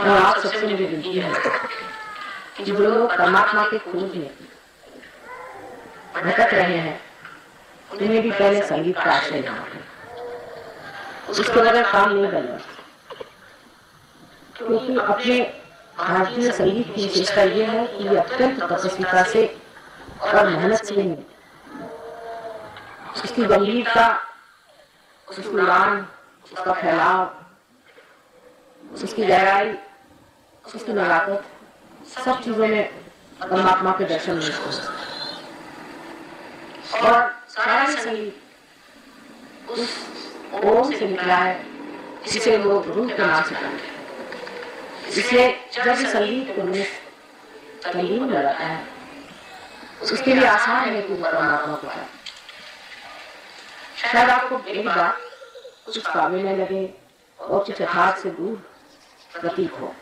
और आप सबसे मुझे विनती है कि जो लोग परमात्मा के खोज में भटक रहे हैं उन्हें भी पहले संगीत का आश्रय लेना है। उसके बगैर काम नहीं करना, क्योंकि अपने भारतीय संगीत की विशेषता यह है कि ये अत्यंत तपस्विता से और मेहनत से नहीं, उसकी गंभीरता, उसकी उड़ान, उसका फैलाव, उसकी गहराई, उसकी नजाकत, सब चीजों में परमात्मा के दर्शन मिलते हैं। और सारा संगीत उस ओम से निकला है जिसे लोग रूह के नाम से कहते हैं। इसलिए जब भी संगीत को संगीत में लगाता है उसके लिए आसान है कि परमात्मा को है। शायद आपको मेरी बात कुछ काव्य में लगे और कुछ यथार्थ से दूर प्रतीत हो।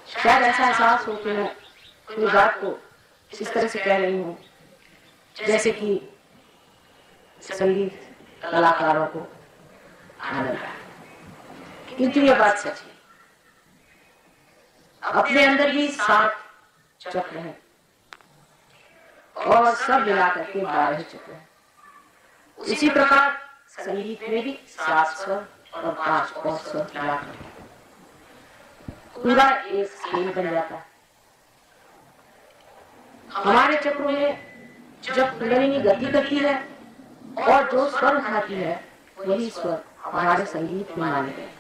शायद ऐसा एहसास हो कि मैं कोई बात को इस तरह से कह रही हूँ जैसे कि संगीत कलाकारों को आनंद है, किंतु ये बात सच है। अपने अंदर भी 7 चक्र हैं और सब मिला करके 12 चक्र हैं। उसी प्रकार संगीत में भी 7 स्वर और 5 और स्वर मिलाकर पूरा एक स्केल बन जाता है। हमारे चक्रों में जब कुंडलिनी गति करती है और जो स्वर उठाती है वही स्वर हमारे संगीत में माने गए।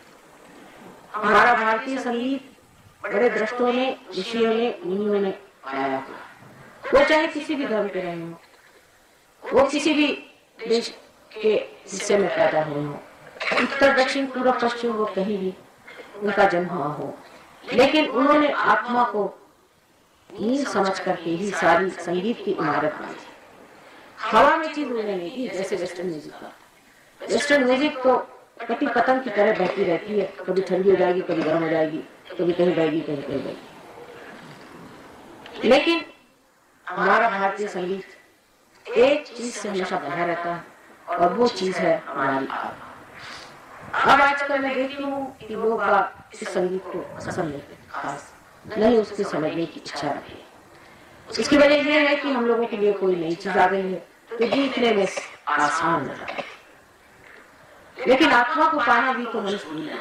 हमारा भारतीय संगीत बड़े दृष्टों ने, ऋषियों ने, मुनियों ने पाया। वो चाहे किसी भी धर्म के रहे हो, वो किसी भी देश के हिस्से में पैदा हुए हो, उत्तर दक्षिण पूर्व पश्चिम, वो कहीं भी उनका जन्म हुआ हो, लेकिन उन्होंने आत्मा को नींव समझ करके ही सारी संगीत की इमारत बनाई। हवा में चीज उड़ने नहीं दी, जैसे वेस्टर्न म्यूजिक का। वेस्टर्न म्यूजिक तो कटी पतंग की तरह बहती रहती है, कभी ठंडी हो जाएगी, कभी गर्म हो जाएगी, कभी कहीं बहेगी, कहीं कहीं बहेगी। लेकिन हमारा भारतीय संगीत एक चीज से हमेशा बना रहता है और वो चीज है हमारी आत्मा। अब आजकल मैं देखती हूँ कि लोग इस संगीत को पसंद नहीं करते, खास नहीं उसकी समझने की इच्छा रखती है। इसकी वजह यह है कि हम लोगों के लिए कोई नई चीज आ गई है तो जीतने में आसान लगा, लेकिन आत्मा को पाना भी तो मनुष्य भूल गया।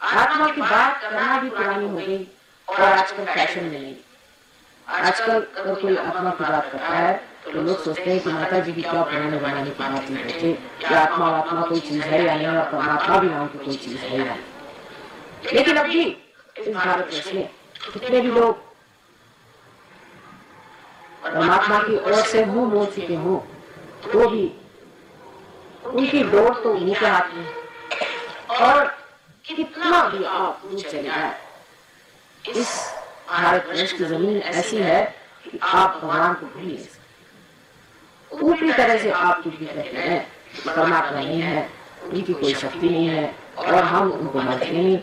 आत्मा की बात करना भी पुरानी हो गई और आजकल फैशन में नहीं। आजकल अगर कोई आत्मा की बात करता है तो लोग सोचते हैं कि माता जी की क्या पुराने जमाने की बात ही बच्चे, कि आत्मा कोई चीज है या नहीं, और परमात्मा भी नाम की कोई चीज है या नहीं। लेकिन अब भी इस भारतवर्ष में कितने भी लोग परमात्मा की ओर से मुंह मोड़ चुके हों तो भी उनकी डोर तो उन्हीं के हाथ में। और कितना भी आप दूर चले जाए, इस भारतवर्ष की जमीन ऐसी है कि आप भगवान को भूल नहीं सकते। ऊपरी तरह से आप कुछ भी कहते हैं, परमात्मा नहीं है, उनकी कोई शक्ति नहीं है और हम उनको मानते नहीं,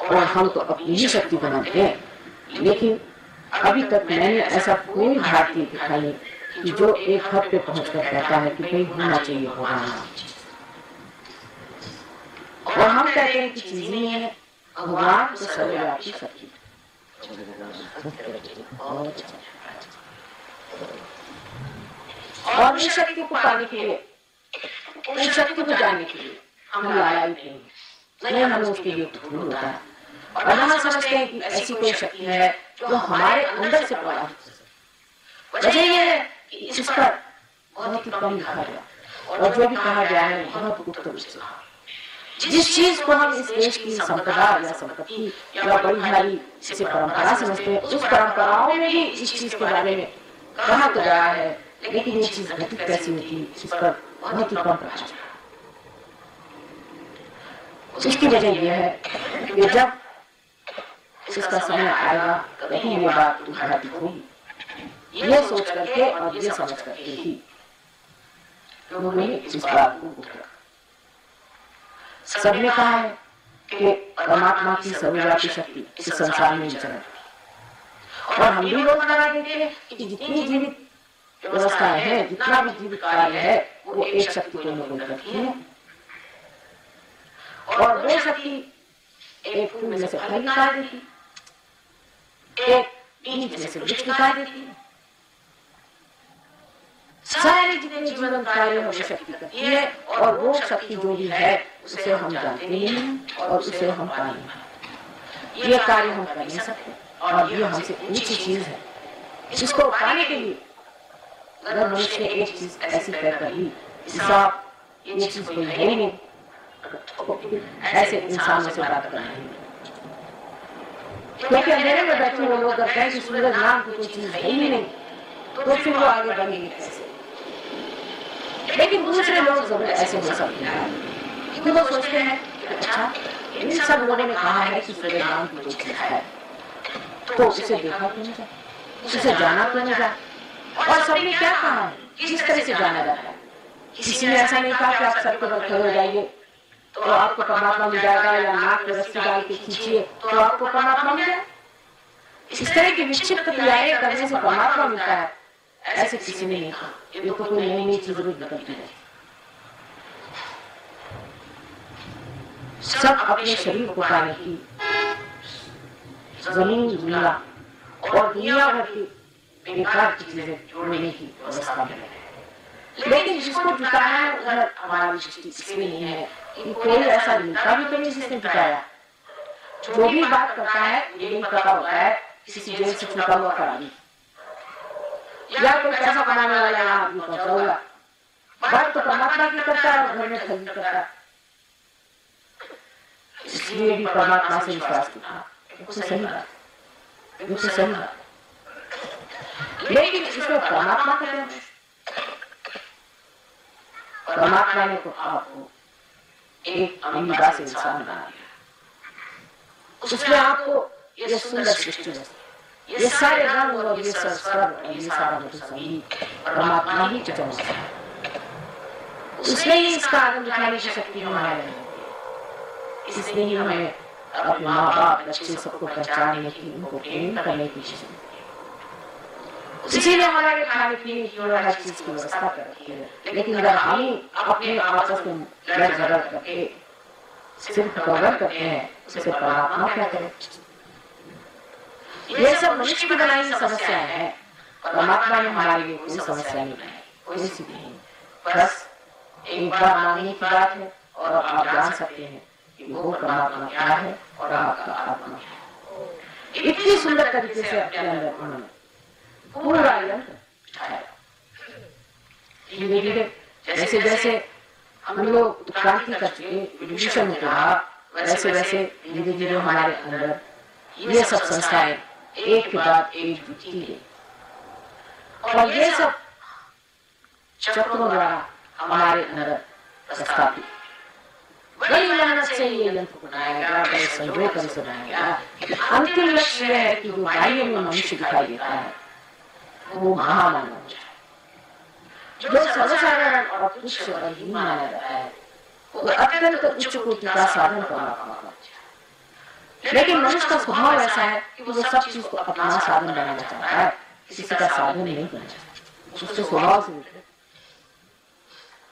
और हम तो अपनी ही शक्ति को मानते हैं। लेकिन अभी तक मैंने ऐसा कोई भारतीय देखा नहीं कि जो एक हद पे पहुंचकर कहता है कि भाई होना चाहिए भगवान। और हम कहते हैं कि चीज नहीं है, भगवान तो सर्वव्यापी शक्ति। और इस शक्ति को पाने के लिए, उस शक्ति को जानने के लिए हम लड़ाई नहीं, हमें उसके लिए कुछ होता है। और हम समझते हैं कि ऐसी कोई शक्ति है जो हमारे अंदर से पैदा होती है। वजह यह है कि इस पर बहुत ही कम लिखा गया और जो भी कहा गया है बहुत गुप्त रूप से। जिस चीज को हम इस देश की संपदा या संपत्ति या बड़ी भारी जिसे परंपरा समझते हैं, उस परंपराओं में भी इस चीज के बारे में कहा तो गया है, लेकिन ये चीज घटित कैसी होती है इस पर बहुत ही कम प्रकाश है। इसकी वजह यह है कि जब इसका समय आएगा कहीं ये बात घटित होगी, ये सोच करके और ये समझ करके ही लोगों ने इस बात को गुप्त रखा। सबने कहा है कि परमात्मा की सर्वव्यापी शक्ति इस संसार में विचरण, और हम भी रोजमर्रा देखते हैं कि जितनी जीवित व्यवस्थाएं हैं, जितना भी जीवित कार्य है, वो एक शक्ति को निर्भर करती है। और वो शक्ति एक फूल में से फल निकाल देती, एक ईंट में से वृक्ष दिखाई देती है। सारे जितने जीवन कार्य हमें शक्ति करती है, और वो शक्ति जो भी है उसे हम जानते नहीं हैं और उसे हम पा नहीं पाते। ये कार्य हम कर नहीं सकते और ये हमसे ऊंची चीज है। इसको पाने के लिए अगर मनुष्य ने एक चीज ऐसी तय कर ली, साहब ये चीज कोई है ही नहीं, तो ऐसे इंसानों से बात करना है। क्योंकि अंधेरे में बैठे हुए लोग कहते हैं कि सूरज नाम की कोई चीज है ही नहीं, तो फिर वो आगे बढ़ेंगे कैसे? लेकिन दूसरे लोग जरूर ऐसे हो सकते हैं कि वो सोचते हैं अच्छा इन सब लोगों ने कहा है कि सूरज नाम की कोई चीज है, तो उसे देखा क्यों जाए, उसे जाना क्यों न जाए? और सबने क्या कहा है, किस तरह से जाना जाता है? किसी ने ऐसा नहीं कहा कि आप सर पर खड़े हो जाइए तो आपको परमात्मा मिल जाएगा, या नाक में रस्सी डाल के खींचिए तो आपको परमात्मा मिल जाए। इस तरह की विक्षिप्त क्रियाएं करने से परमात्मा मिलता है, ऐसे किसी ने नहीं कहा। ये तो कोई नई नई चीज रोज निकलती है। सब अपने शरीर को पाने की जमीन दुनिया और दुनिया भर की बेकार की चीजें जोड़ने की व्यवस्था में है, लेकिन जिसको जुटाना है उधर हमारी दृष्टि इसमें नहीं है कि कोई ऐसा मिलता भी तो नहीं जिसने जुटाया। जो भी बात करता है ये नहीं पता होता है किसी जेल से छूटा हुआ खराबी या कोई पैसा कमाने वाला यहाँ आदमी पहुंचा हुआ, बात तो परमात्मा की करता है और घर में ठगी करता है। इसलिए भी परमात्मा से विश्वास किया, सही बात, बिल्कुल सही बात। लेकिन इसमें परमात्मा का क्या? परमात्मा ने तो आपको एक अमीबा से इंसान बना दिया, उसने आपको ये सुंदर सृष्टि दी, ये सारे रंग और ये स्वर और ये सारा मधुर संगीत परमात्मा ही चमक है। उसने ही इसका आनंद उठाने की शक्ति हमारे में, इसने ही हमें अपने माँ बाप बच्चे सबको पहचानने की, उनको प्रेम करने की शक्ति, इसीलिए हमारे खाने पीने की और हर चीज की व्यवस्था कर रखी है। लेकिन अगर हम अपने आपस में लड़ झगड़ करके सिर्फ कवर करते हैं, उसे परमात्मा क्या करे? ये सब मनुष्य की बनाई समस्याएं हैं। परमात्मा ने हमारे लिए कोई समस्या नहीं बनाई, कोई सी नहीं। बस एक बार मानने की बात है और आप जान सकते हैं कि वो परमात्मा क्या है और आपका आत्मा है। इतनी सुंदर तरीके से अपने अंदर उन्होंने पूरा यंत्र धीरे धीरे जैसे जैसे हम लोग उत्क्रांति कर चुके, विभूषण होते रहा, वैसे वैसे धीरे धीरे हमारे अंदर ये सब संस्थाएं एक के बाद एक जुटती गई और ये सब चक्रों द्वारा हमारे अंदर स्थापित बड़ी मेहनत से ये यंत्र बनाया गया, बड़े संयोग से बनाया गया। अंतिम लक्ष्य यह है कि जो बाह्य में मनुष्य दिखाई देता है वो महामानव है, जो सर्वसाधारण और तुच्छ और हीन माना जाता है, वो अत्यंत उच्च कोटि का साधन परमात्मा है। लेकिन मनुष्य का स्वभाव ऐसा है कि वो सब चीज को अपना साधन बनाना चाहता है, किसी का साधन नहीं बनना चाहता। उसके स्वभाव से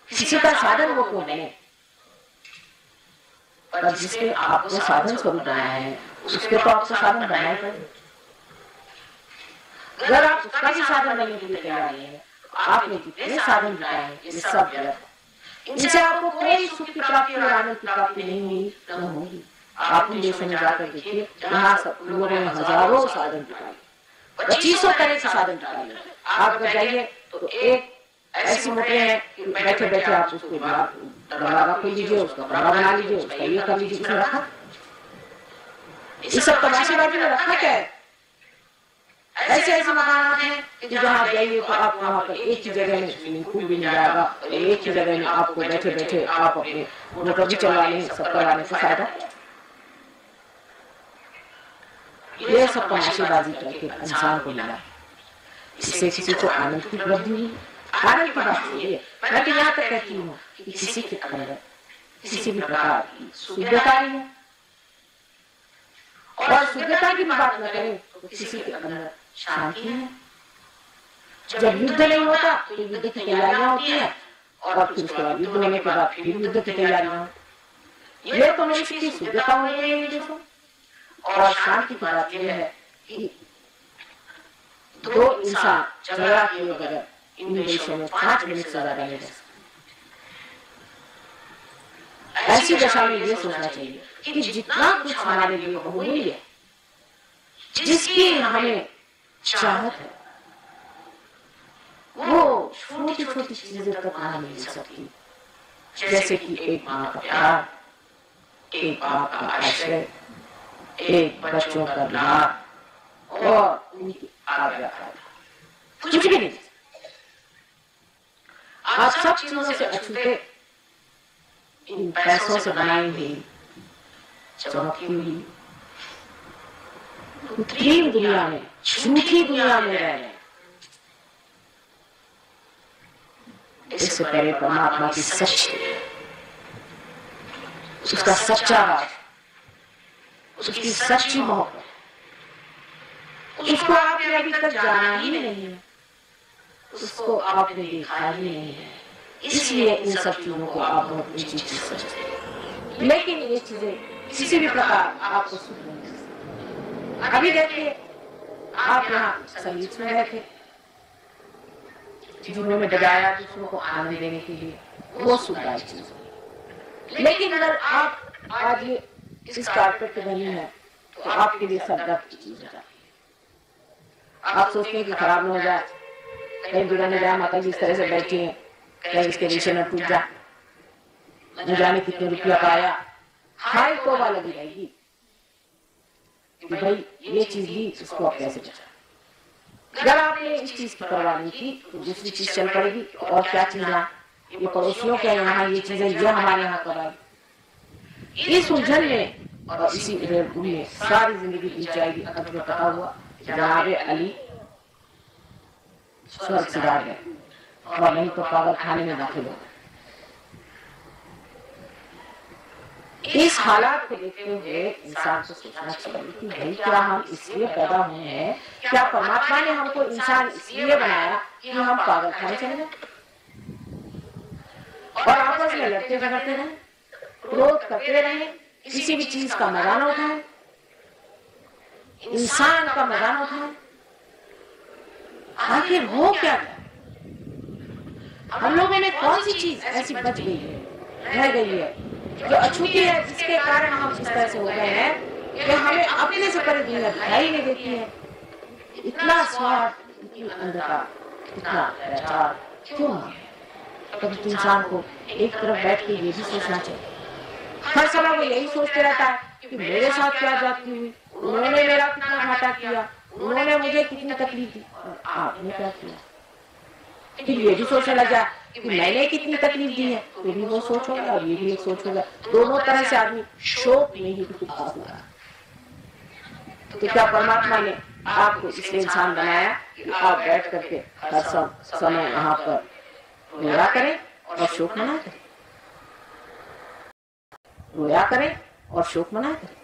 किसी का साधन वो क्यों बने, पर जिसके आपको साधन स्वरूप बनाया है उसके तो आपको साधन बनाना ही पड़ेगा। अगर आप उसका भी साधन बनने के लिए तैयार नहीं है, आपने जितने साधन जुटाए ये सब व्यर्थ। इनसे आपको कोई सुख की प्राप्ति और आनंद की प्राप्ति नहीं हुई, न होगी। आप इन देशों में जाकर देखिए, यहाँ सब लोगों ने हजारों साधन जुटाए, 2500 तरह के साधन जुटाए। आप अगर जाइए तो एक ऐसी मोटे हैं कि बैठे बैठे आप उसको दरवाजा खोल लीजिए, उसका कमरा बना लीजिए, उसका ये कर लीजिए। इसमें रखा इस सब तमाशेबाजी में रखा क्या है? ऐसे ऐसे मकान हैं कि जहाँ जाइए तो आप वहाँ पर एक ही जगह में स्विमिंग पूल भी मिल जाएगा, एक ही जगह में आपको बैठे बैठे आप अपने मोटर भी चलवा लें, सब करवाने से फायदा। ये सब तमाशेबाजी करके इंसान को मिला, इससे किसी को आनंद की उपलब्धि हुई। आनंद की बात है, मैं तो यहाँ तक कहती हूँ कि किसी के अंदर किसी भी प्रकार की शुद्धता है, और शुद्धता की बात न करें तो किसी के अंदर शांति है। जब युद्ध नहीं होता तो युद्ध की तैयारियां होती है, और फिर उसके बाद युद्ध होने के बाद फिर युद्ध की तैयारियां। ये तो मनुष्य की शुद्धता हो गई है। और शांति की बात यह है कि दो इंसान झगड़ा किए बगैर इन देशों में 5 मिनट से ज्यादा नहीं रह सकते। ऐसी दशा में ये सोचना चाहिए कि जितना कुछ हमारे लिए बहुमूल्य है, जिसकी हमें चाहत है, वो छोटी छोटी चीजें तक कहाँ मिल सकती, जैसे कि एक माँ का प्यार, एक बाप का आश्रय, एक बच्चों का लाभ और उनकी आज्ञाकारिता, कुछ भी नहीं। आप सब चीजों से अछूते इन पैसों से बनाई हुई चमकती हुई कृत्रिम दुनिया में, झूठी दुनिया में रह रहे, इससे परे परमात्मा की सच्ची, उसका सच्चा राज, उसकी सच्ची मोहब्बत, उसको आपने अभी तक जाना ही नहीं है, उसको आपने देखा ही नहीं है, इसलिए इन सब चीजों को आप बहुत ऊंची चीज समझते हैं। लेकिन ये चीजें किसी भी प्रकार आपको सुख नहीं देती। अभी देखिए, आप यहाँ संगीत सुन रहे थे, जिन्होंने बजाया दूसरों को आनंद देने के लिए, वो सुखदायक चीज है। लेकिन अगर आप आज ये इस कारपेट पे बनी है तो आपके लिए सब दर्द की चीज है। आप सोचते हैं कि खराब न हो जाए, कहीं बिगड़ न जाए, माता जी इस तरह से बैठी है, कहीं इसके रिश्ते न टूट जाए, न जाने कितने रुपया पाया, हाय तौबा लगी रहेगी कि भाई ये चीज ली, इसको आप कैसे बचा। अगर आपने इस चीज की परवाह नहीं की तो दूसरी चीज चल पड़ेगी। तो और क्या चीज है, ये पड़ोसियों के यहाँ ये चीजें, ये हमारे यहाँ कब आई, इस उलझन में और इसी में सारी जिंदगी बीत जाएगी। अब जो पता हुआ जनाबे अली स्वर्ग सिधार गए और नहीं तो पागल खाने में दाखिल हो। इस हालात को देखते हुए इंसान को सोचना चाहिए कि भाई क्या हम इसलिए पैदा हुए हैं, क्या परमात्मा ने हमको इंसान इसलिए बनाया कि हम पागल खाने चले जाए और आपस में लड़ते झगड़ते रहें, क्रोध करते रहें, किसी भी चीज का मजा न उठाएं, इंसान का मजा न उठाएं। आखिर हो क्या गया? हम लोगों में कौन सी चीज ऐसी बच गई है, रह गई है, जो अछूती है, जिसके कारण हम इस तरह से हो गए हैं कि हमें अपने से परे दुनिया दिखाई नहीं देती है। इतना स्वार्थ, इतनी अंधता, इतना अत्याचार क्यों है? कभी इंसान को एक तरफ बैठ के ये भी सोचना चाहिए। हर समय वो यही सोचते रहता है कि मेरे साथ क्या जाती हुई, उन्होंने मेरा कितना घाटा किया, उन्होंने मुझे कितनी तकलीफ दी और आपने क्या किया। फिर ये भी सोचने लग जाए कि मैंने कितनी तकलीफ दी है, तो भी वो सोच होगा और ये भी एक सोच होगा। दोनों तरह से आदमी शोक में ही डूबा हुआ है। तो क्या परमात्मा ने आपको इसलिए इंसान बनाया कि आप बैठ करके हर समय यहाँ पर रोया करें और शोक मना करें, रोया करें और शोक मना करें?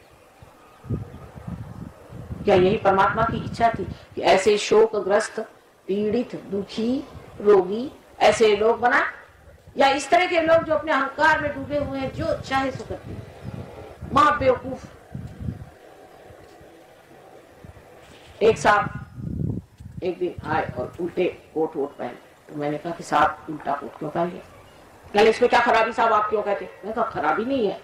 क्या यही परमात्मा की इच्छा थी कि ऐसे शोकग्रस्त, पीड़ित, दुखी, रोगी ऐसे लोग बना, या इस तरह के लोग जो अपने अहंकार में डूबे हुए हैं, जो चाहे सो करते हैं, महाबेवकूफ। एक साहब एक दिन आए और उल्टे कोट वोट पहने, तो मैंने कहा कि साहब उल्टा कोट क्यों पहन लिया? कहले इसमें क्या खराबी साहब, आप क्यों कहते? मैंने कहा खराबी नहीं है,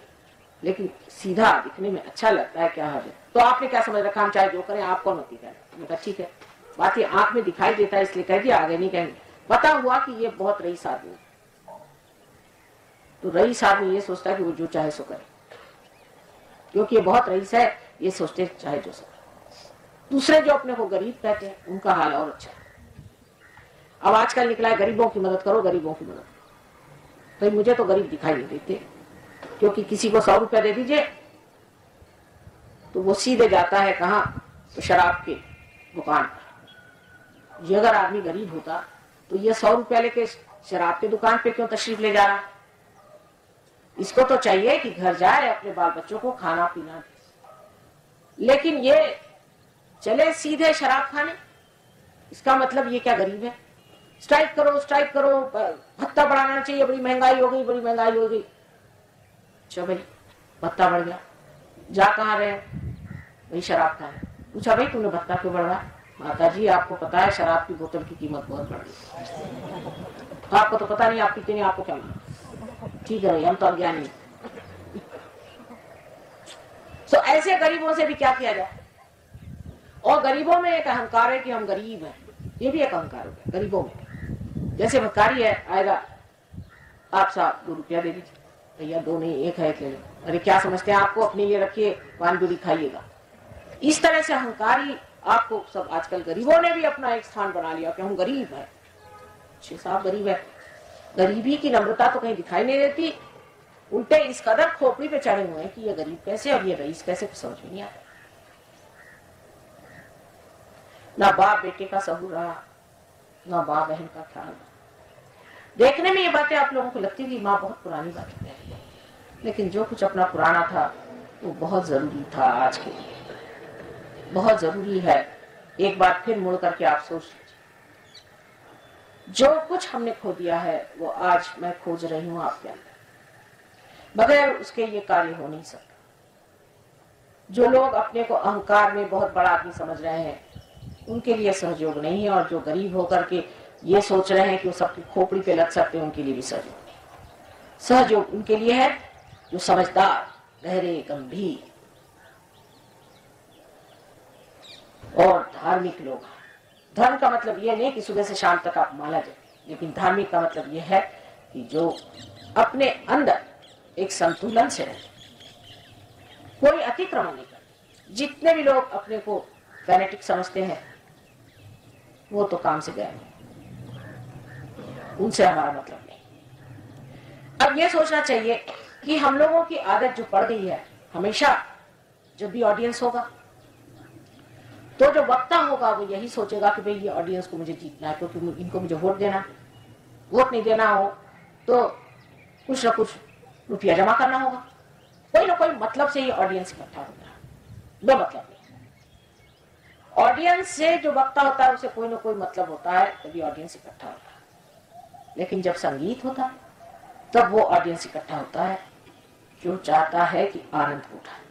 लेकिन सीधा दिखने में अच्छा लगता है, क्या है? तो आपने क्या समझ रखा हम चाहे जो करें, आप कौन होती है? मैंने कहा ठीक है, बात ये आंख में दिखाई देता है इसलिए कह दिया, आगे नहीं कहेंगे। पता हुआ कि ये बहुत रईस आदमी, तो रईस आदमी ये सोचता है कि वो जो चाहे सो करे, क्योंकि ये बहुत रईस है, ये सोचते चाहे जो सो करे। दूसरे जो अपने को गरीब कहते हैं, उनका हाल और अच्छा है। अब आजकल निकला है गरीबों की मदद करो, गरीबों की मदद। तो मुझे तो गरीब दिखाई नहीं देते, क्योंकि किसी को 100 रुपया दे दीजिए तो वो सीधे जाता है कहाँ? तो शराब की दुकान पर। ये अगर आदमी गरीब होता तो ये 100 रुपया लेके शराब की दुकान पे क्यों तशरीफ ले जा रहा? इसको तो चाहिए कि घर जाए, अपने बाल बच्चों को खाना पीना, लेकिन ये चले सीधे शराब खाने। इसका मतलब ये क्या गरीब है? स्ट्राइक करो, स्ट्राइक करो, भत्ता बढ़ाना चाहिए, बड़ी महंगाई हो गई, बड़ी महंगाई हो गई। चलो भाई भत्ता बढ़ गया, जा कहाँ रहे? वही शराब खाने। पूछा भाई तूने भत्ता क्यों बढ़ाया? माता जी आपको पता है शराब की बोतल की कीमत बहुत बढ़ गई, आपको तो पता नहीं, आप पीते नहीं, आपको क्या मालूम। ठीक है, हम तो अज्ञानी। तो ऐसे गरीबों से भी क्या किया जाए। और गरीबों में एक अहंकार है कि हम गरीब हैं, ये भी एक अहंकार हो गया गरीबों में। जैसे भिखारी है, आएगा, आप साहब 2 रुपया दे दीजिए, भैया 2 नहीं 1 है ले लो। अरे क्या समझते हैं आपको, अपने लिए रखिए, पान बीड़ी खाइएगा। इस तरह से अहंकारी आपको सब आजकल गरीबों ने भी अपना एक स्थान बना लिया कि हम गरीब हैं। अच्छे साहब गरीब है, गरीबी की नम्रता तो कहीं दिखाई नहीं देती, उल्टे इस कदर खोपड़ी पे चढ़े हुए हैं कि ये गरीब कैसे और ये रईस कैसे, कुछ समझ में नहीं आता। ना बाप बेटे का सहूर रहा, ना माँ बहन का ख्याल। देखने में ये बातें आप लोगों को लगती है कि माँ बहुत पुरानी बातें कह रही है, लेकिन जो कुछ अपना पुराना था वो बहुत जरूरी था, आज के लिए बहुत जरूरी है। एक बार फिर मुड़ करके आप सोच लीजिए, जो कुछ हमने खो दिया है वो आज मैं खोज रही हूँ आपके अंदर, बगैर उसके ये कार्य हो नहीं सकता। जो लोग अपने को अहंकार में बहुत बड़ा आदमी समझ रहे हैं उनके लिए सहयोग नहीं है, और जो गरीब होकर के ये सोच रहे हैं कि वो सबकी खोपड़ी पे लग सकते हैं उनके लिए भी सहयोग नहीं। सहयोग उनके लिए है जो समझदार, गहरे, गंभीर और धार्मिक लोग हैं। धर्म का मतलब ये नहीं कि सुबह से शाम तक आप माला जपें, लेकिन धार्मिक का मतलब ये है कि जो अपने अंदर एक संतुलन से रहे, कोई अतिक्रमण नहीं करे। जितने भी लोग अपने को फैनेटिक समझते हैं वो तो काम से गए, उनसे हमारा मतलब नहीं। अब ये सोचना चाहिए कि हम लोगों की आदत जो पड़ गई है, हमेशा जब भी ऑडियंस होगा तो जो वक्ता होगा वो यही सोचेगा कि भाई ये ऑडियंस को मुझे जीतना है, क्योंकि इनको मुझे वोट देना, वोट नहीं देना हो तो कुछ ना कुछ रुपया जमा करना होगा। कोई ना कोई मतलब से ये ऑडियंस इकट्ठा होता है, दो मतलब नहीं। ऑडियंस से जो वक्ता होता है उसे कोई ना कोई मतलब होता है, तभी ऑडियंस इकट्ठा होता है। लेकिन जब संगीत होता है तब वो ऑडियंस इकट्ठा होता है जो चाहता है कि आनंद उठाए।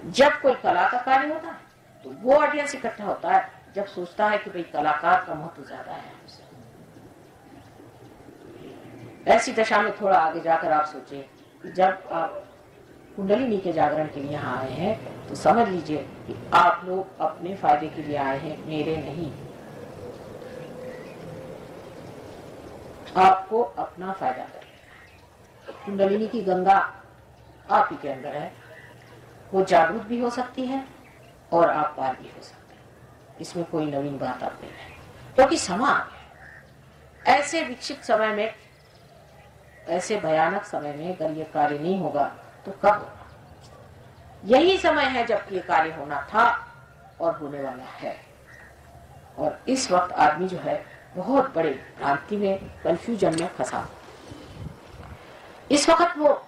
जब कोई कला का कार्य होता है तो वो ऑडियंस इकट्ठा होता है जब सोचता है कि भाई कलाकार का महत्व ज्यादा है हमसे। ऐसी दशा में थोड़ा आगे जाकर आप सोचें कि जब आप कुंडलिनी के जागरण के लिए यहाँ आए हैं तो समझ लीजिए कि आप लोग अपने फायदे के लिए आए हैं, मेरे नहीं। आपको अपना फायदा करना। कुंडलिनी की गंगा आप ही के अंदर है, वो जागरूक भी हो सकती है और आप पार भी हो सकते हैं। इसमें कोई नवीन बात आप नहीं है, क्योंकि समय ऐसे विकसित समय में, ऐसे भयानक समय में अगर ये कार्य नहीं होगा तो कब होगा? यही समय है जब ये कार्य होना था और होने वाला है। और इस वक्त आदमी जो है बहुत बड़े भ्रांति में, कंफ्यूजन में फंसा। इस वक्त वो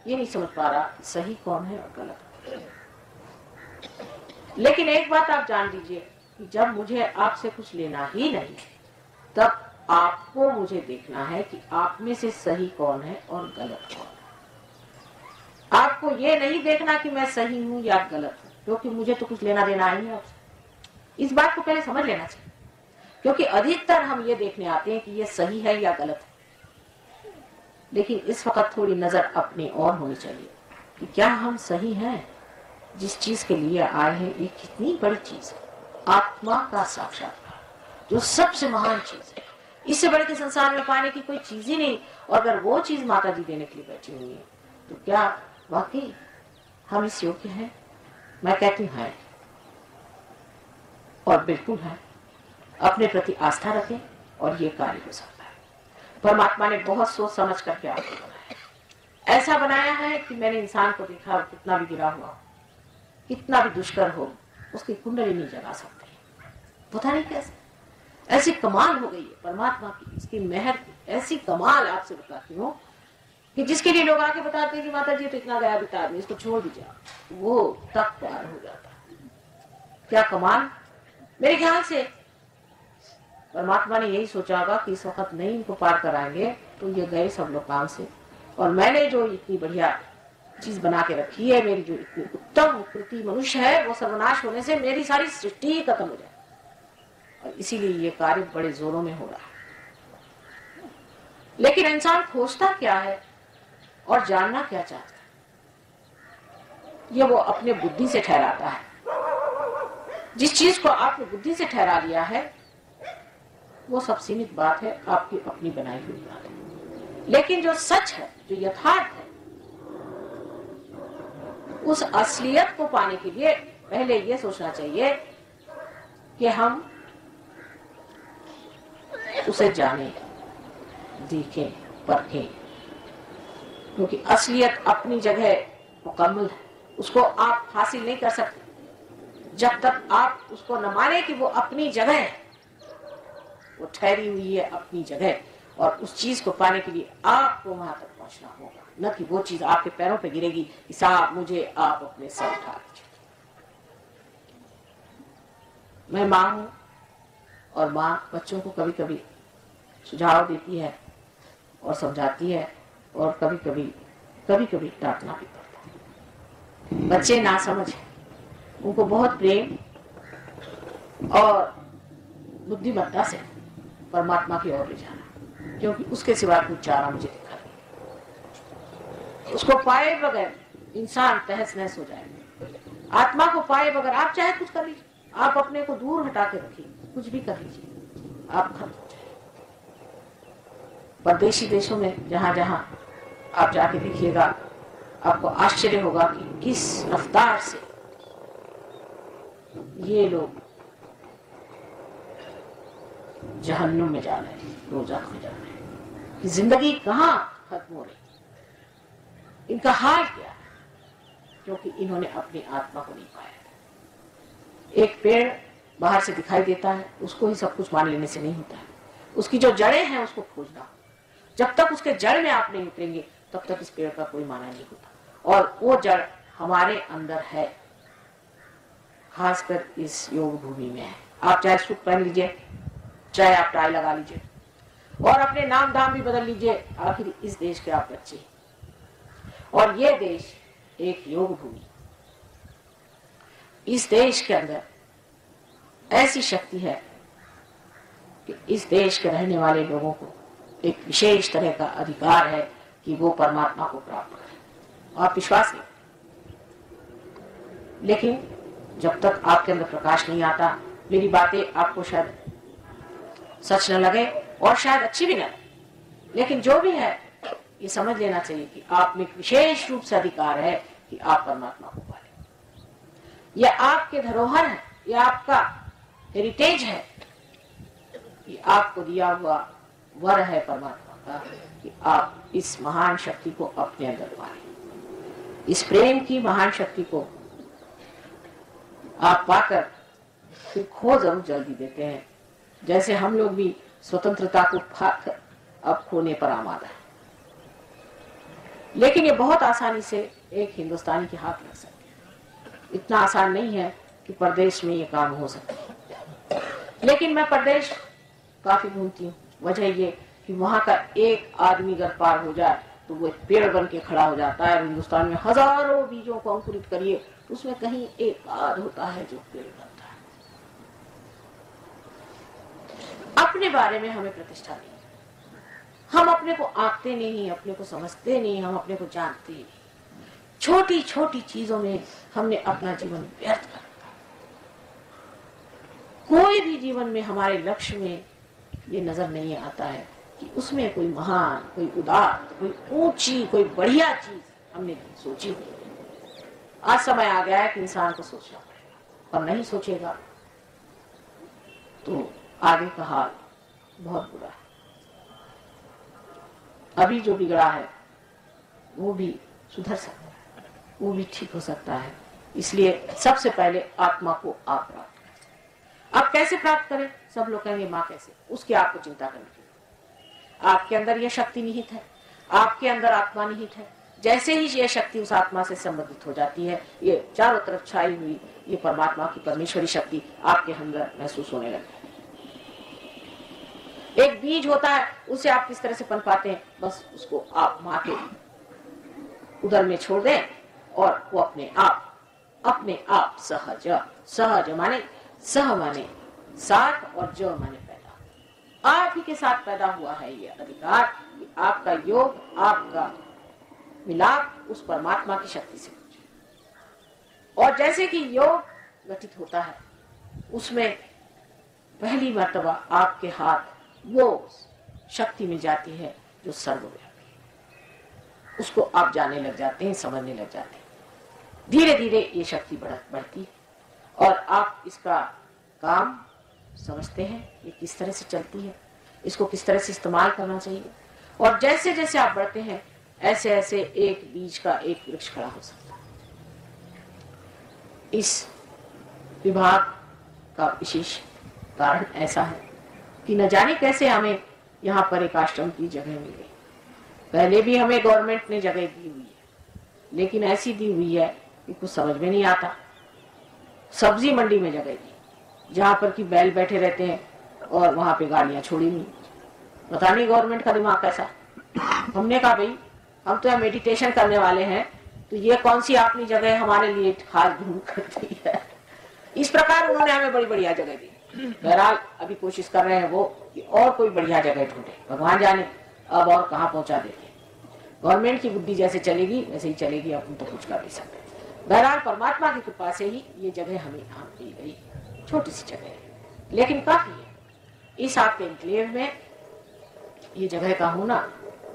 ये नहीं समझ पा रहा सही कौन है और गलत। लेकिन एक बात आप जान लीजिए कि जब मुझे आपसे कुछ लेना ही नहीं तब आपको मुझे देखना है कि आप में से सही कौन है और गलत कौन है। आपको ये नहीं देखना कि मैं सही हूं या गलत हूं, क्योंकि मुझे तो कुछ लेना देना ही है आपसे। इस बात को पहले समझ लेना चाहिए, क्योंकि अधिकतर हम ये देखने आते हैं कि ये सही है या गलत है। लेकिन इस वक्त थोड़ी नजर अपनी और होनी चाहिए कि क्या हम सही हैं? जिस चीज के लिए आए हैं ये कितनी बड़ी चीज है, आत्मा का साक्षात्कार, जो सबसे महान चीज है। इससे बड़े के संसार में पाने की कोई चीज ही नहीं। और अगर वो चीज माता जी देने के लिए बैठी हुई है तो क्या वाकई हम इस योग्य हैं? मैं कहती हूँ है, और बिल्कुल है। अपने प्रति आस्था रखें और ये कार्य हो सकता है। परमात्मा ने बहुत सोच समझ करके आपको बनाया, ऐसा बनाया है कि मैंने इंसान को देखा, कितना भी गिरा हुआ, कितना भी दुष्कर हो, उसकी कुंडली नहीं जगा सकते। पता नहीं कैसे, ऐसी कमाल हो गई है परमात्मा की, इसकी मेहर की ऐसी कमाल। आपसे बताती हूँ कि जिसके लिए लोग आके बताते हैं कि माता जी तो इतना गया बिता आदमी, इसको छोड़ दीजिए, वो तक पार हो जाता है। क्या कमाल! मेरे ख्याल से परमात्मा ने यही सोचा होगा कि इस वक्त नहीं इनको पार कराएंगे तो ये गए सब लोग काम से। और मैंने जो इतनी बढ़िया चीज बना के रखी है, मेरी जो इतनी उत्तम कृति मनुष्य है वो सर्वनाश होने से मेरी सारी सृष्टि ही खत्म हो जाए, और इसीलिए ये कार्य बड़े जोरों में हो रहा है। लेकिन इंसान खोजता क्या है और जानना क्या चाहता है, ये वो अपने बुद्धि से ठहराता है। जिस चीज को आपने बुद्धि से ठहरा लिया है वो सब सीमित बात है, आपकी अपनी बनाई हुई बात है। लेकिन जो सच है, जो यथार्थ है, उस असलियत को पाने के लिए पहले ये सोचना चाहिए कि हम उसे जाने, देखें, परखें, क्योंकि असलियत अपनी जगह मुकम्मल है, उसको आप हासिल नहीं कर सकते जब तक आप उसको न माने कि वो अपनी जगह है, वो ठहरी हुई है अपनी जगह, और उस चीज को पाने के लिए आपको वहां तक पहुंचना होगा, न कि वो चीज आपके पैरों पे गिरेगी कि साहब मुझे आप अपने सर उठा दीजिए। मैं मां हूं और मां बच्चों को कभी कभी सुझाव देती है और समझाती है, और कभी कभी डांटना भी पड़ता है। बच्चे ना समझ, उनको बहुत प्रेम और बुद्धिमत्ता से परमात्मा की ओर ले जाना, क्योंकि उसके सिवा कुछ चारा मुझे दिखा नहीं। उसको पाए बगैर इंसान तहस नहस हो जाएगा। आत्मा को पाए बगैर आप चाहे कुछ कर लीजिए, आप अपने को दूर हटा के रखिए, कुछ भी कर लीजिए, आप खत्म हो जाए। परदेशी देशों में जहां जहां आप जाके देखिएगा, आपको आश्चर्य होगा कि किस रफ्तार से ये लोग जहन्नुम में जा रहे हैं, दोज़ख में जा रहे हैं, कि जिंदगी कहां खत्म हो रही, इनका हाल क्या है, क्योंकि इन्होंने अपनी आत्मा को नहीं पाया। एक पेड़ बाहर से दिखाई देता है, उसको ही सब कुछ मान लेने से नहीं होता है, उसकी जो जड़ें हैं उसको खोजना। जब तक उसके जड़ में आप नहीं उतरेंगे तब तक इस पेड़ का कोई माना नहीं होता, और वो जड़ हमारे अंदर है, खासकर इस योग भूमि में है। आप चाहे सूट पहन लीजिए, चाहे आप टाई लगा लीजिए, और अपने नाम दाम भी बदल लीजिए, आखिर इस देश के आप बच्चे, और ये देश एक योग भूमि। इस देश के अंदर ऐसी शक्ति है कि इस देश के रहने वाले लोगों को एक विशेष तरह का अधिकार है कि वो परमात्मा को प्राप्त करें। आप विश्वास नहीं, लेकिन जब तक आपके अंदर प्रकाश नहीं आता, मेरी बातें आपको शायद सच न लगे और शायद अच्छी भी न लगे, लेकिन जो भी है ये समझ लेना चाहिए कि आप में विशेष रूप से अधिकार है कि आप परमात्मा को पालें। यह आपके धरोहर है, यह आपका हेरिटेज है, ये आपको दिया हुआ वर है परमात्मा का कि आप इस महान शक्ति को अपने अंदर पालें। इस प्रेम की महान शक्ति को आप पाकर फिर खो जरूर जल्दी देते हैं, जैसे हम लोग भी स्वतंत्रता को पाकर अब खोने पर आमादा है। लेकिन ये बहुत आसानी से एक हिंदुस्तानी के हाथ लग सकते हैं। इतना आसान नहीं है कि परदेश में ये काम हो सकता है। लेकिन मैं परदेश काफी घूमती हूँ, वजह ये कि वहां का एक आदमी अगर पार हो जाए तो वो एक पेड़ बन के खड़ा हो जाता है। हिंदुस्तान में हजारों बीजों को अंकुरित करिए, उसमें कहीं एक आध होता है जो पेड़ बनता है। अपने बारे में हमें प्रतिष्ठा नहीं, हम अपने को आंकते नहीं, अपने को समझते नहीं, हम अपने को जानते नहीं। छोटी छोटी चीजों में हमने अपना जीवन व्यर्थ कर दिया। कोई भी जीवन में हमारे लक्ष्य में ये नजर नहीं आता है कि उसमें कोई महान, कोई उदार, कोई ऊंची, कोई बढ़िया चीज हमने सोची नहीं। आज समय आ गया है कि इंसान को सोचना पड़ेगा, और नहीं सोचेगा तो आगे का हाल बहुत बुरा है। अभी जो बिगड़ा है वो भी सुधर सकता है, वो भी ठीक हो सकता है। इसलिए सबसे पहले आत्मा को आप प्राप्त करें। आप कैसे प्राप्त करें? सब लोग कहेंगे माँ कैसे, उसकी आपको चिंता करनी चाहिए। आपके अंदर यह शक्ति निहित है, आपके अंदर आत्मा निहित है। जैसे ही ये शक्ति उस आत्मा से संबंधित हो जाती है, ये चारों तरफ छाई हुई ये परमात्मा की परमेश्वरी शक्ति आपके अंदर महसूस होने लगती है। एक बीज होता है, उसे आप किस तरह से पनपाते हैं, बस उसको आप माँ के उधर में छोड़ दें और वो अपने आप सहज, सहज माने सह माने साथ और ज माने पैदा, आप ही के साथ पैदा हुआ है ये अधिकार कि आपका योग, आपका मिलाप उस परमात्मा की शक्ति से हो। और जैसे कि योग गठित होता है उसमें पहली मर्तबा आपके हाथ वो शक्ति में जाती है जो सर्वव्यापी है, उसको आप जानने लग जाते हैं, समझने लग जाते हैं। धीरे धीरे ये शक्ति बढ़ती है और आप इसका काम समझते हैं, ये किस तरह से चलती है, इसको किस तरह से इस्तेमाल करना चाहिए। और जैसे जैसे आप बढ़ते हैं ऐसे ऐसे एक बीज का एक वृक्ष खड़ा हो सकता है। इस विभाग का विशेष कारण ऐसा है कि न जाने कैसे हमें यहाँ पर एक आश्रम की जगह मिल गई। पहले भी हमें गवर्नमेंट ने जगह दी हुई है, लेकिन ऐसी दी हुई है कि कुछ समझ में नहीं आता। सब्जी मंडी में जगह दी जहाँ पर कि बैल बैठे रहते हैं और वहां पे गाड़ियां छोड़ी हुई। पता नहीं गवर्नमेंट का दिमाग कैसा। हमने कहा भाई हम तो मेडिटेशन करने वाले हैं, तो ये कौन सी आपने जगह हमारे लिए खास ढूंढ कर दी है। इस प्रकार उन्होंने हमें बड़ी बढ़िया जगह दी। बहरहाल अभी कोशिश कर रहे हैं वो कि और कोई बढ़िया जगह ढूंढे, भगवान जाने अब और कहाँ पहुंचा देते। गवर्नमेंट की बुद्धि जैसे चलेगी वैसे ही चलेगी, अब हम तो कुछ कर नहीं सकते। बहरहाल परमात्मा की कृपा से ही ये जगह हमें यहाँ दी गई, छोटी सी जगह है लेकिन काफी है। इस आपके एन्क्लेव में ये जगह का होना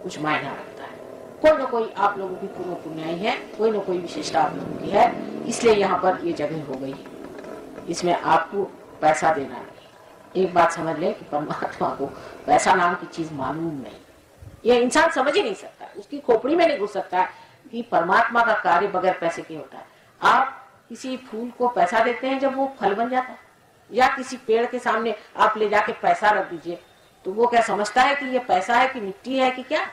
कुछ मायना रखता है। कोई ना कोई आप लोगों की पूर्व पुण्याई है, कोई ना कोई विशेषता आप लोगों की है, इसलिए यहाँ पर ये जगह हो गई है। इसमें आपको पैसा देना नहीं। एक बात समझ ले कि परमात्मा को पैसा नाम की चीज मालूम नहीं, ये इंसान समझ ही नहीं सकता, उसकी खोपड़ी में नहीं घुस सकता कि परमात्मा का कार्य बगैर पैसे के होता है। आप किसी फूल को पैसा देते हैं जब वो फल बन जाता है, या किसी पेड़ के सामने आप ले जाके पैसा रख दीजिए तो वो क्या समझता है कि ये पैसा है कि मिट्टी है कि क्या।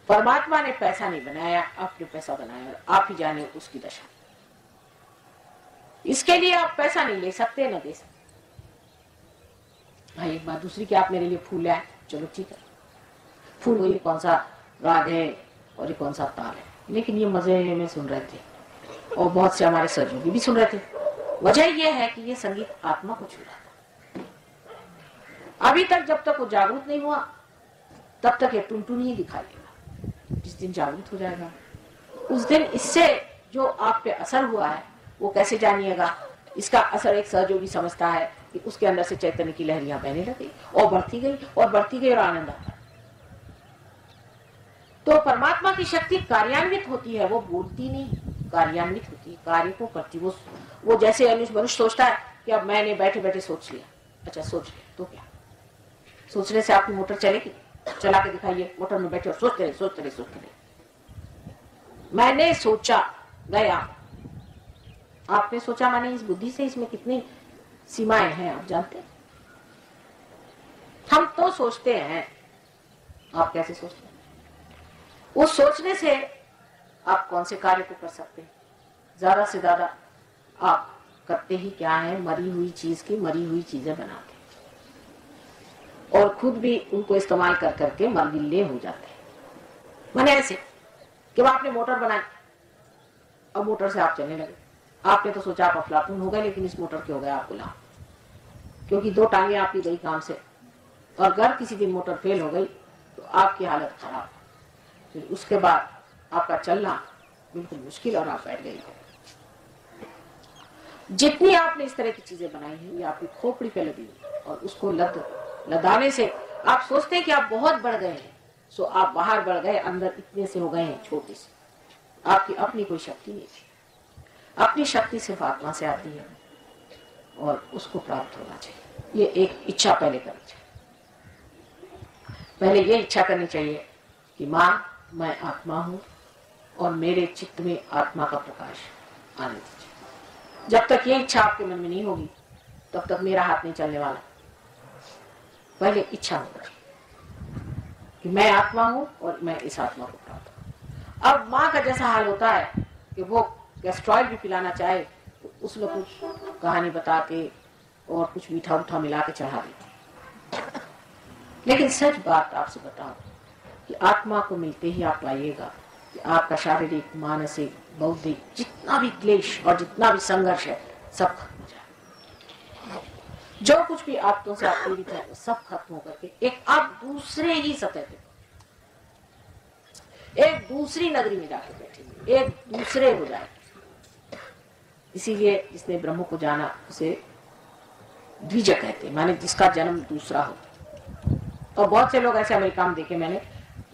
परमात्मा ने पैसा नहीं बनाया, आपने पैसा बनाया और आप ही जाने उसकी दशा। इसके लिए आप पैसा नहीं ले सकते, न दे सकते। हाँ, एक बात दूसरी कि आप मेरे लिए फूल लाए, चलो ठीक है, फूल ये कौन सा राग है और ये कौन सा ताल है, लेकिन ये मजे में सुन रहे थे और बहुत से हमारे सहयोगी भी सुन रहे थे। वजह यह है कि ये संगीत आत्मा को छू रहा था। अभी तक जब तक वो जागरूक नहीं हुआ तब तक ये टुनटुन ही दिखाई देगा। जिस दिन जागरूक हो जाएगा उस दिन इससे जो आप पे असर हुआ है वो कैसे जानिएगा। इसका असर एक सहयोगी समझता है कि उसके अंदर से चैतन्य की लहरियां बहने लगी और बढ़ती गई और बढ़ती गई और आनंद आता। तो परमात्मा की शक्ति कार्यान्वित होती है, वो बोलती नहीं, कार्यान्वित होती है, कार्य को करती। वो जैसे मनुष्य सोचता है कि अब मैंने बैठे बैठे सोच लिया, अच्छा सोच लिया तो क्या, सोचने से आपकी मोटर चलेगी? चला के दिखाइए, मोटर में बैठे और सोचते रहे सोचते रहे सोचते रहे। मैंने सोचा गया, आपने सोचा माने इस बुद्धि से इसमें कितनी सीमाएं हैं आप जानते हैं। हम तो सोचते हैं, आप कैसे सोचते हैं? उस सोचने से आप कौन से कार्य को कर सकते हैं? ज्यादा से ज्यादा आप करते ही क्या है, मरी हुई चीज की मरी हुई चीजें बनाते और खुद भी उनको इस्तेमाल कर करके मरगिल्ले हो जाते हैं। मैंने ऐसे कि आपने मोटर बनाई, अब मोटर से आप चलने लगे, आपने तो सोचा आप अफलातून हो गए, लेकिन इस मोटर के हो गया आपको लाभ, क्योंकि दो टांगे आपकी गई काम से। और अगर किसी दिन मोटर फेल हो गई तो आपकी हालत खराब, फिर उसके बाद आपका चलना बिल्कुल मुश्किल और आप बैठ गए। जितनी आपने इस तरह की चीजें बनाई हैं ये आपकी खोपड़ी पे लगी और उसको लदाने से आप सोचते हैं कि आप बहुत बढ़ गए हैं, सो आप बाहर बढ़ गए, अंदर इतने से हो गए हैं छोटे से। आपकी अपनी कोई शक्ति नहीं है, अपनी शक्ति सिर्फ आत्मा से आती है और उसको प्राप्त होना चाहिए। ये एक इच्छा पहले करनी चाहिए। पहले ये इच्छा करनी चाहिए कि माँ मैं आत्मा हूं और मेरे चित्त में आत्मा का प्रकाश आने दीजिए। जब तक ये इच्छा आपके मन में नहीं होगी तब तक मेरा हाथ नहीं चलने वाला। पहले इच्छा होगा कि मैं आत्मा हूं और मैं इस आत्मा को प्राप्त हूं। अब माँ का जैसा हाल होता है कि वो गैस्ट्रॉइड भी पिलाना चाहे तो उसमें कुछ कहानी बता के और कुछ मीठा उठा मिला के चढ़ा देती। लेकिन सच बात आपसे बताऊं कि आत्मा को मिलते ही आप पाइएगा कि आपका शारीरिक, मानसिक, बौद्धिक जितना भी क्लेश और जितना भी संघर्ष है सब खत्म हो जाए। जो कुछ भी आत्मों से आप पीड़ित है सब खत्म होकर के एक आप दूसरे ही सतह पे, एक दूसरी नगरी में जाकर बैठेंगे, एक दूसरे हो जाए। इसीलिए जिसने ब्रह्म को जाना उसे द्विज कहते हैं, माने जिसका जन्म दूसरा हो। और बहुत से लोग ऐसे अमेरिका में देखे मैंने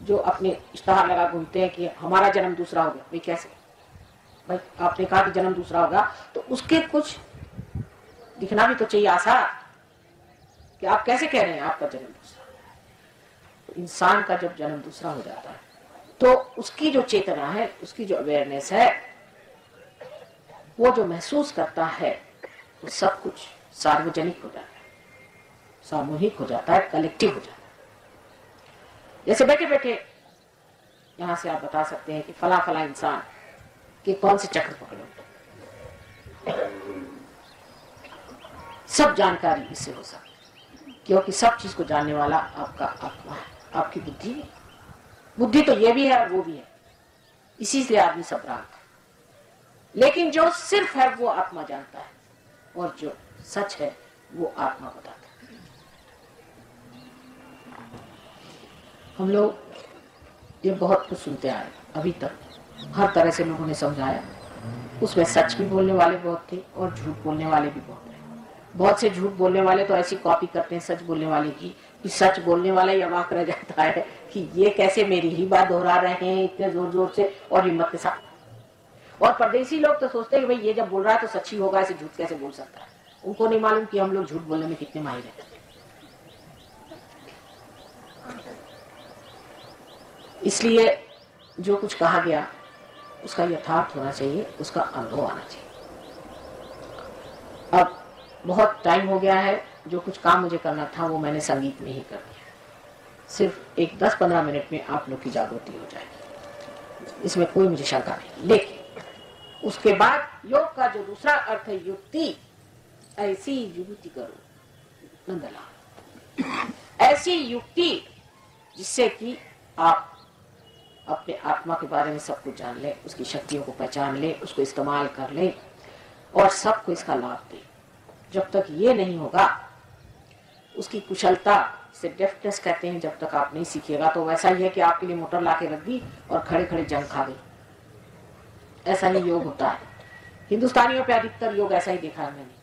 जो अपने इश्तहार लगा घूमते हैं कि हमारा जन्म दूसरा हो गया। भाई कैसे? भाई आपने कहा कि जन्म दूसरा होगा तो उसके कुछ दिखना भी तो चाहिए आसार कि आप कैसे कह रहे हैं आपका जन्म दूसरा। तो इंसान का जब जन्म दूसरा हो जाता है तो उसकी जो चेतना है, उसकी जो अवेयरनेस है, वो जो महसूस करता है वो सब कुछ सार्वजनिक हो जाता है, सामूहिक हो जाता है, कलेक्टिव हो जाता है। जैसे बैठे बैठे यहां से आप बता सकते हैं कि फला फला इंसान के कौन से चक्र पकड़ो, सब जानकारी इससे हो सकती, क्योंकि सब चीज को जानने वाला आपका आत्मा है, आपकी बुद्धि नहीं। बुद्धि तो ये भी है और वो भी है, इसी से आदमी सब राग है। लेकिन जो सिर्फ है वो आत्मा जानता है और जो सच है वो आत्मा बताता है। हम लोग ये बहुत कुछ सुनते आए अभी तक, हर तरह से लोगों ने समझाया, उसमें सच भी बोलने वाले बहुत थे और झूठ बोलने वाले भी बहुत थे। बहुत से झूठ बोलने वाले तो ऐसी कॉपी करते हैं सच बोलने वाले की कि सच बोलने वाला ही अवाक रह जाता है कि ये कैसे मेरी ही बात दोहरा रहे हैं इतने जोर जोर से और हिम्मत के साथ। और परदेसी लोग तो सोचते हैं कि भाई ये जब बोल रहा है तो सच ही होगा, ऐसे झूठ कैसे बोल सकता है। उनको नहीं मालूम कि हम लोग झूठ बोलने में कितने माहिर हैं। इसलिए जो कुछ कहा गया उसका यथार्थ होना चाहिए, उसका अनुभव आना चाहिए। अब बहुत टाइम हो गया है, जो कुछ काम मुझे करना था वो मैंने संगीत में ही कर दिया। सिर्फ एक 10-15 मिनट में आप लोग की जागृति हो जाएगी, इसमें कोई मुझे शंका नहीं। लेकिन उसके बाद योग का जो दूसरा अर्थ है युक्ति, ऐसी युक्ति करो नंदलाल, ऐसी युक्ति जिससे कि आप अपने आत्मा के बारे में सब कुछ जान ले, उसकी शक्तियों को पहचान ले, उसको इस्तेमाल कर ले और सबको इसका लाभ दे। जब तक ये नहीं होगा, उसकी कुशलता से डेफ्टनेस कहते हैं, जब तक आप नहीं सीखिएगा तो वैसा ही है कि आपके लिए मोटर ला के रख दी और खड़े खड़े जंग खा गई। ऐसा ही योग होता है। हिंदुस्तानियों पे अधिकतर योग ऐसा ही देखा है मैंने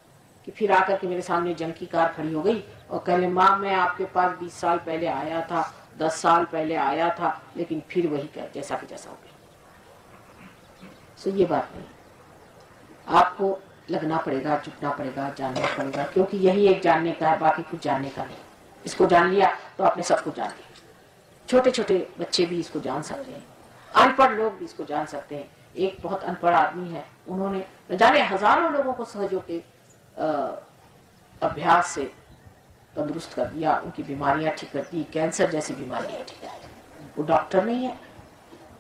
कि फिर आकर के मेरे सामने जंग की कार खड़ी हो गई और कहले माँ मैं आपके पास 20 साल पहले आया था, 10 साल पहले आया था, लेकिन फिर वही क्या जैसा कि जैसा हो गया। तो ये बात नहीं, आपको लगना पड़ेगा, झुकना पड़ेगा, जानना पड़ेगा, क्योंकि यही एक जानने का है, बाकी कुछ जानने का नहीं। इसको जान लिया तो आपने सब कुछ जान लिया। छोटे छोटे बच्चे भी इसको जान सकते हैं, अनपढ़ लोग भी इसको जान सकते हैं। एक बहुत अनपढ़ आदमी है, उन्होंने न जाने हजारों लोगों को सहयोग के अभ्यास से तंदुरुस्त कर दिया, उनकी बीमारियां ठीक कर दी, कैंसर जैसी बीमारियां ठीक कर दी। वो डॉक्टर नहीं है,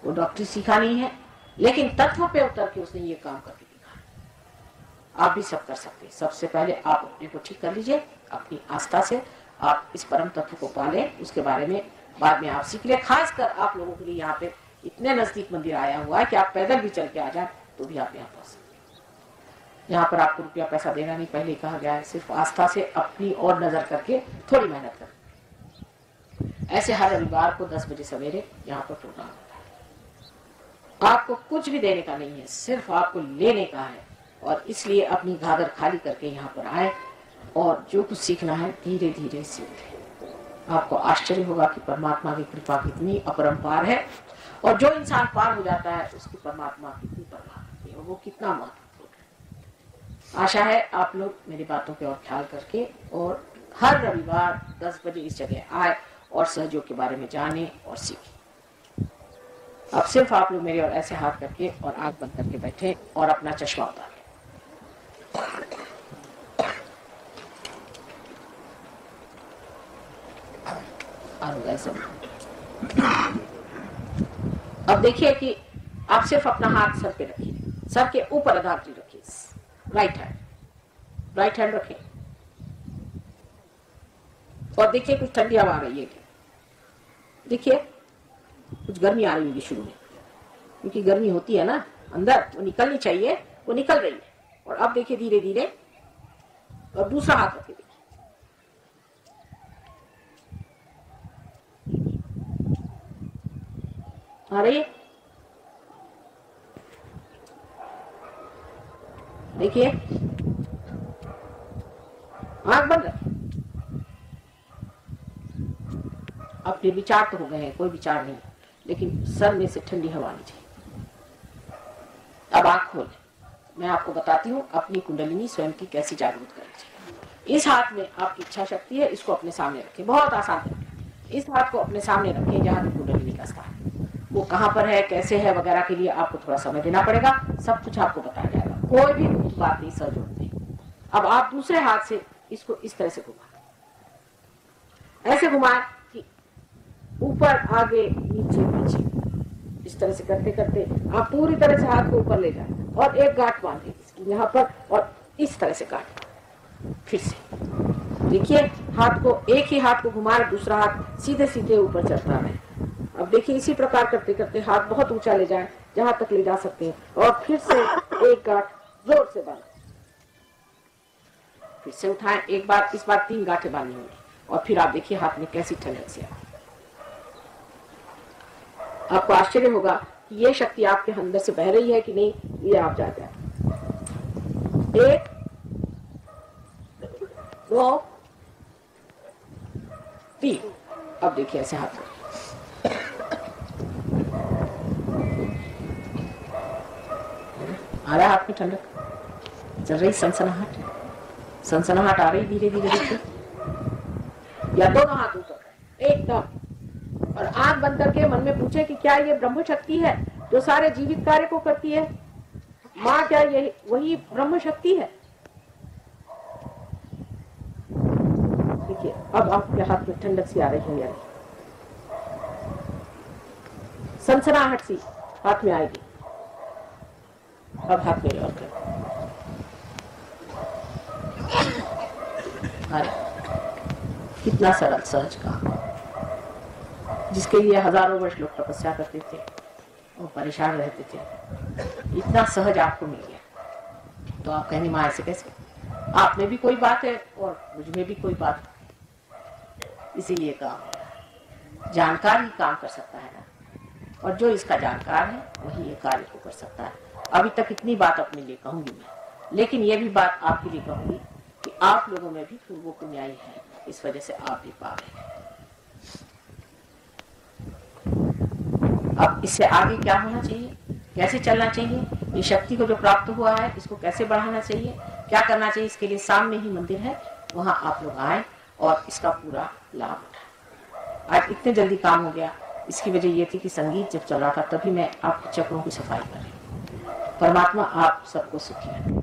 वो डॉक्टरी सीखा नहीं है, लेकिन तत्व पे उतर के उसने ये काम करके दिखा। आप भी सब कर सकते हैं। सबसे पहले आप अपने को ठीक कर लीजिए, अपनी आस्था से आप इस परम तत्व को पाले, उसके बारे में बाद में आप सीख ले। खासकर आप लोगों के लिए यहाँ पे इतने नजदीक मंदिर आया हुआ है कि आप पैदल भी चल के आ जाए तो भी आप यहाँ पहुंच सकते। यहाँ पर आपको रुपया पैसा देना नहीं, पहले कहा गया है, सिर्फ आस्था से अपनी और नजर करके थोड़ी मेहनत कर। ऐसे हर रविवार को 10 बजे सवेरे यहाँ पर प्रोग्राम होता है। आपको कुछ भी देने का नहीं है, सिर्फ आपको लेने का है। और इसलिए अपनी गागर खाली करके यहाँ पर आए और जो कुछ सीखना है धीरे धीरे सीखे। आपको आश्चर्य होगा कि परमात्मा की कृपा कितनी अपरंपार है और जो इंसान पार हो जाता है उसकी परमात्मा कितनी परवाह करती है और वो कितना महत्वपूर्ण है। आशा है आप लोग मेरी बातों के और ख्याल करके और हर रविवार 10 बजे इस जगह आए और सहयोग के बारे में जाने और सीखें। अब सिर्फ आप लोग मेरे और ऐसे हाथ करके और आंख बंद करके बैठे और अपना चश्मा उतार। अब देखिए कि आप सिर्फ अपना हाथ सर पे रखिए, सर के ऊपर आधार रखिए, राइट हैंड रखें और देखिए कुछ ठंडी हवा आ रही है क्या? देखिए कुछ गर्मी आ रही होगी शुरू में, क्योंकि गर्मी होती है ना अंदर, वो निकलनी चाहिए, वो निकल रही है। और अब देखिए धीरे धीरे, और दूसरा हाथ रखिए, आ रही है, देखिए आंख बंद रखिए। अब फिर विचार तो हो गए हैं, कोई विचार नहीं, लेकिन सर में से ठंडी हवा आनी चाहिए। अब आंख खोलें। मैं आपको बताती हूँ अपनी कुंडलिनी स्वयं की कैसी जागृत करनी चाहिए। इस हाथ में आपकी इच्छा शक्ति है, इसको अपने सामने रखें, बहुत आसान है। इस हाथ को अपने सामने रखें जहाँ कुंडलिनी का स्थान, वो कहाँ पर है, कैसे है वगैरह के लिए आपको थोड़ा समय देना पड़ेगा, सब कुछ आपको बताया जाएगा, कोई भी बात नहीं सर जोड़ नहीं। अब आप दूसरे हाथ से इसको इस तरह से घुमाएं, ऐसे घुमाएं कि ऊपर आगे नीचे पीछे, इस तरह से करते करते आप पूरी तरह से हाथ को ऊपर ले जाएं और एक गांठ बांधे इसकी यहाँ पर, और इस तरह से गांठ फिर से देखिए, हाथ को, एक ही हाथ को घुमा रहे, दूसरा हाथ सीधे सीधे ऊपर चढ़ता है। अब देखिए इसी प्रकार करते करते हाथ बहुत ऊंचा ले जाएं, जहां तक ले जा सकते हैं, और फिर से एक गांठ जोर से बांधें, फिर से उठाएं एक बार, इस बार 3 गांठें बांधनी होंगी, और फिर आप देखिए हाथ में कैसी ठंडक से आपको आश्चर्य होगा कि ये शक्ति आपके अंदर से बह रही है कि नहीं, ये आप जान जाए। 1 2 3, अब देखिए ऐसे हाथ आ रहा है, हाथ में ठंडक चल रही, सनसनाहट आ रही धीरे धीरे देखिए, या दोनों हाथ ऊपर एकदम, और आंख बंद करके मन में पूछे कि क्या ये ब्रह्म शक्ति है जो सारे जीवित कार्य को करती है? माँ, क्या ये वही ब्रह्म शक्ति है? देखिए अब आपके हाथ में ठंडक सी आ रही है, सनसनाहट सी हाथ में आएगी। अब हाथ में और कर, कितना सरल सहज काम, जिसके लिए हजारों वर्ष लोग तपस्या करते थे और परेशान रहते थे, इतना सहज आपको मिल गया। तो आप कहेंगे माँ ऐसे कैसे? आप में भी कोई बात है और मुझ में भी कोई बात है, इसीलिए काम जानकार ही काम कर सकता है ना, और जो इसका जानकार है वही ये कार्य को कर सकता है। अभी तक इतनी बात अपने लिए कहूंगी मैं, लेकिन ये भी बात आपके लिए कहूंगी कि आप लोगों में भी पूर्वों पुण्याई है, इस वजह से आप भी पा रहे हैं। अब इससे आगे क्या होना चाहिए, कैसे चलना चाहिए, ये शक्ति को जो प्राप्त हुआ है इसको कैसे बढ़ाना चाहिए, क्या करना चाहिए, इसके लिए सामने ही मंदिर है, वहां आप लोग आए और इसका पूरा लाभ उठाएं। आज इतने जल्दी काम हो गया, इसकी वजह ये थी कि संगीत जब चल रहा था तभी मैं आपके चक्रों की सफाई कर रही हूँ। परमात्मा आप सबको सुखी रखे।